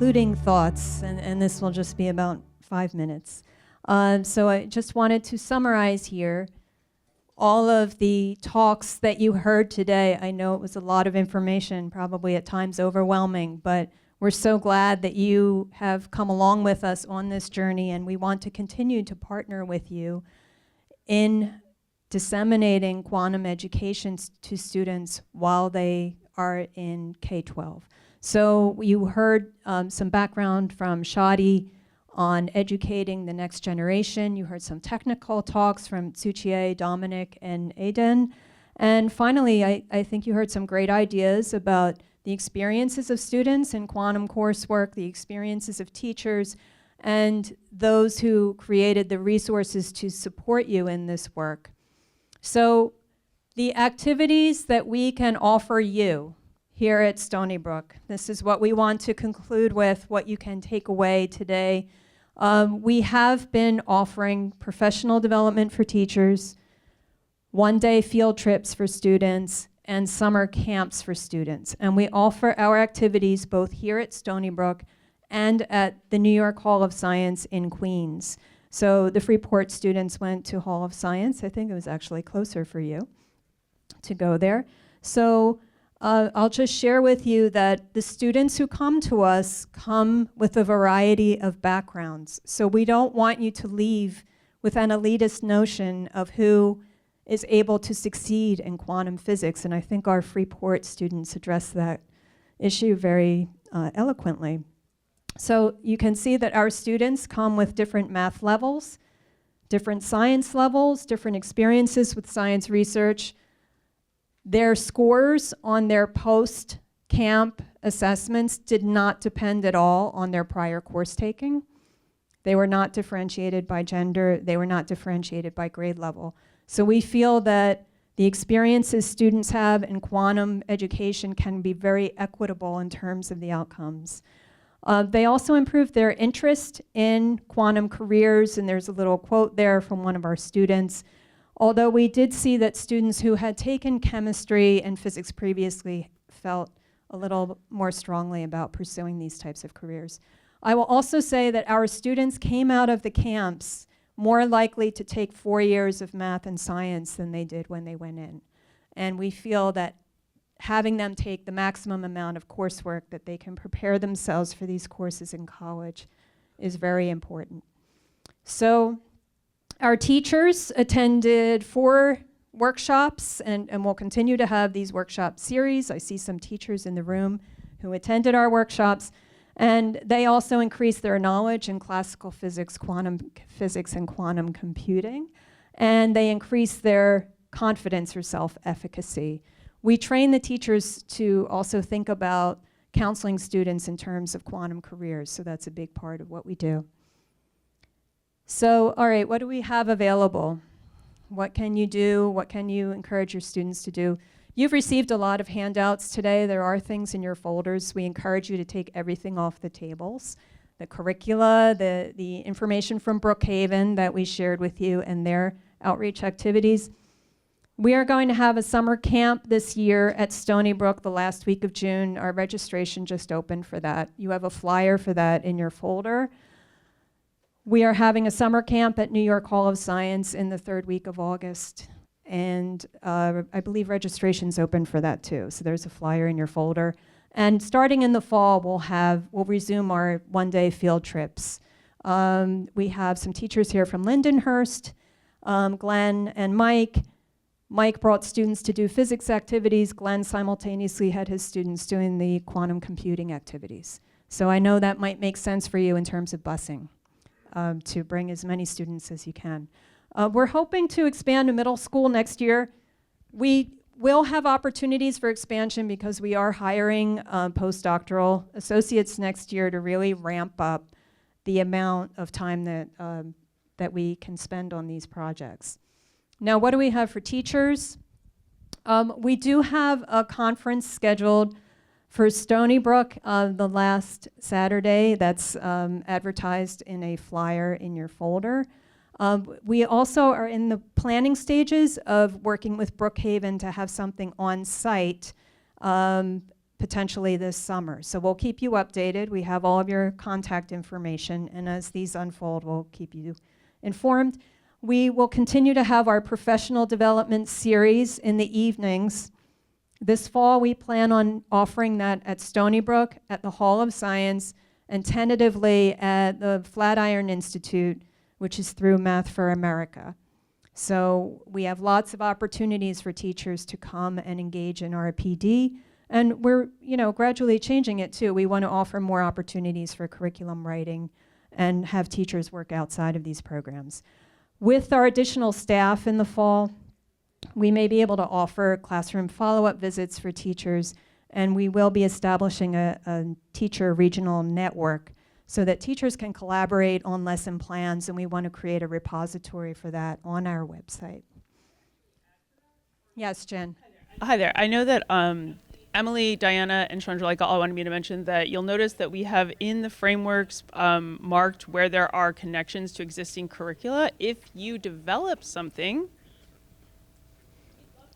concluding thoughts, and this will just be about 5 minutes. So I just wanted to summarize here all of the talks that you heard today. I know it was a lot of information, probably at times overwhelming, but we're so glad that you have come along with us on this journey, and we want to continue to partner with you in disseminating quantum education to students while they are in K-12. So you heard some background from Shadi on educating the next generation. You heard some technical talks from Tsuchie, Dominic, and Aiden. And finally, I think you heard some great ideas about the experiences of students in quantum coursework, the experiences of teachers, and those who created the resources to support you in this work. So the activities that we can offer you here at Stony Brook, this is what we want to conclude with, what you can take away today. We have been offering professional development for teachers, one-day field trips for students, and summer camps for students. And we offer our activities both here at Stony Brook and at the New York Hall of Science in Queens. So the Freeport students went to Hall of Science. I think it was actually closer for you to go there. So I'll just share with you that the students who come to us come with a variety of backgrounds. So we don't want you to leave with an elitist notion of who is able to succeed in quantum physics. And I think our Freeport students address that issue very eloquently. So you can see that our students come with different math levels, different science levels, different experiences with science research. Their scores on their post-camp assessments did not depend at all on their prior course taking. They were not differentiated by gender. They were not differentiated by grade level. So we feel that the experiences students have in quantum education can be very equitable in terms of the outcomes. They also improved their interest in quantum careers, and there's a little quote there from one of our students. Although we did see that students who had taken chemistry and physics previously felt a little more strongly about pursuing these types of careers. I will also say that our students came out of the camps more likely to take 4 years of math and science than they did when they went in. And we feel that having them take the maximum amount of coursework that they can prepare themselves for these courses in college is very important. So our teachers attended 4 workshops, and we'll continue to have these workshop series. I see some teachers in the room who attended our workshops, and they also increased their knowledge in classical physics, quantum physics, and quantum computing, and they increased their confidence or self-efficacy. We train the teachers to also think about counseling students in terms of quantum careers, so that's a big part of what we do. So, all right, what do we have available? What can you do? What can you encourage your students to do? You've received a lot of handouts today. There are things in your folders. We encourage you to take everything off the tables. The curricula, the information from Brookhaven that we shared with you, and their outreach activities. We are going to have a summer camp this year at Stony Brook the last week of June. Our registration just opened for that. You have a flyer for that in your folder. We are having a summer camp at New York Hall of Science in the 3rd week of August. And I believe registration's open for that too. So there's a flyer in your folder. And starting in the fall, we'll resume our one-day field trips. We have some teachers here from Lindenhurst, Glenn and Mike. Mike brought students to do physics activities. Glenn simultaneously had his students doing the quantum computing activities. So I know that might make sense for you in terms of busing, to bring as many students as you can. We're hoping to expand to middle school next year. We will have opportunities for expansion because we are hiring postdoctoral associates next year to really ramp up the amount of time that we can spend on these projects. Now, what do we have for teachers? We do have a conference scheduled for Stony Brook the last Saturday. That's advertised in a flyer in your folder. We also are in the planning stages of working with Brookhaven to have something on site potentially this summer. So we'll keep you updated. We have all of your contact information, and as these unfold, we'll keep you informed. We will continue to have our professional development series in the evenings. This fall, we plan on offering that at Stony Brook, at the Hall of Science, and tentatively at the Flatiron Institute, which is through Math for America. So we have lots of opportunities for teachers to come and engage in our PD, and we're gradually changing it too. We want to offer more opportunities for curriculum writing and have teachers work outside of these programs. With our additional staff in the fall, we may be able to offer classroom follow-up visits for teachers, and we will be establishing a teacher regional network so that teachers can collaborate on lesson plans, and we want to create a repository for that on our website. Yes, Jen. Hi there. I know that Emily, Diana, and Chandralika all wanted me to mention that you'll notice that we have in the frameworks marked where there are connections to existing curricula. If you develop something,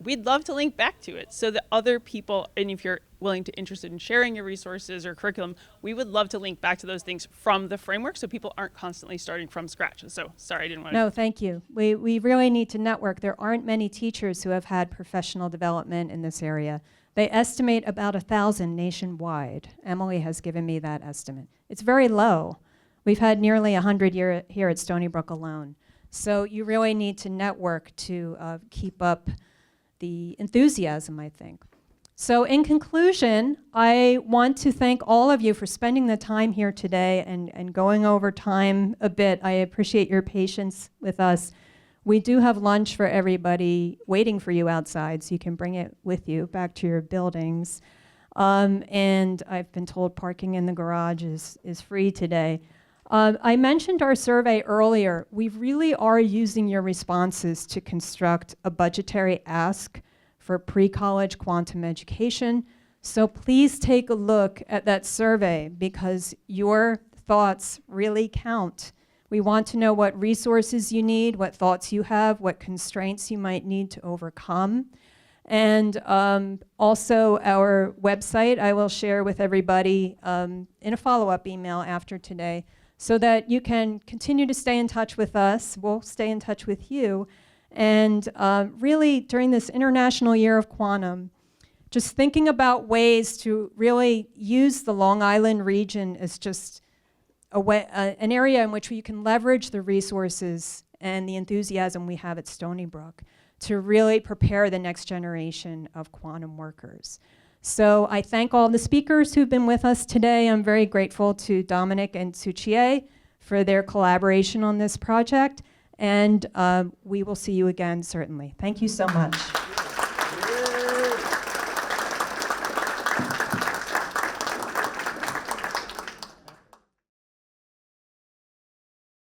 we'd love to link back to it so that other people, and if you're interested in sharing your resources or curriculum, we would love to link back to those things from the framework so people aren't constantly starting from scratch. So sorry, I didn't want to. No, thank you. We really need to network. There aren't many teachers who have had professional development in this area. They estimate about 1,000 nationwide. Emily has given me that estimate. It's very low. We've had nearly 100 here at Stony Brook alone. So you really need to network to keep up the enthusiasm, I think. So in conclusion, I want to thank all of you for spending the time here today and going over time a bit. I appreciate your patience with us. We do have lunch for everybody waiting for you outside, so you can bring it with you back to your buildings. And I've been told parking in the garage is free today. I mentioned our survey earlier. We really are using your responses to construct a budgetary ask for pre-college quantum education. So please take a look at that survey because your thoughts really count. We want to know what resources you need, what thoughts you have, what constraints you might need to overcome. And also our website I will share with everybody in a follow-up email after today so that you can continue to stay in touch with us. We'll stay in touch with you. And really, during this International Year of Quantum, just thinking about ways to really use the Long Island region as just an area in which you can leverage the resources and the enthusiasm we have at Stony Brook to really prepare the next generation of quantum workers. So I thank all the speakers who've been with us today. I'm very grateful to Dominic and Suchie for their collaboration on this project. And we will see you again, certainly. Thank you so much.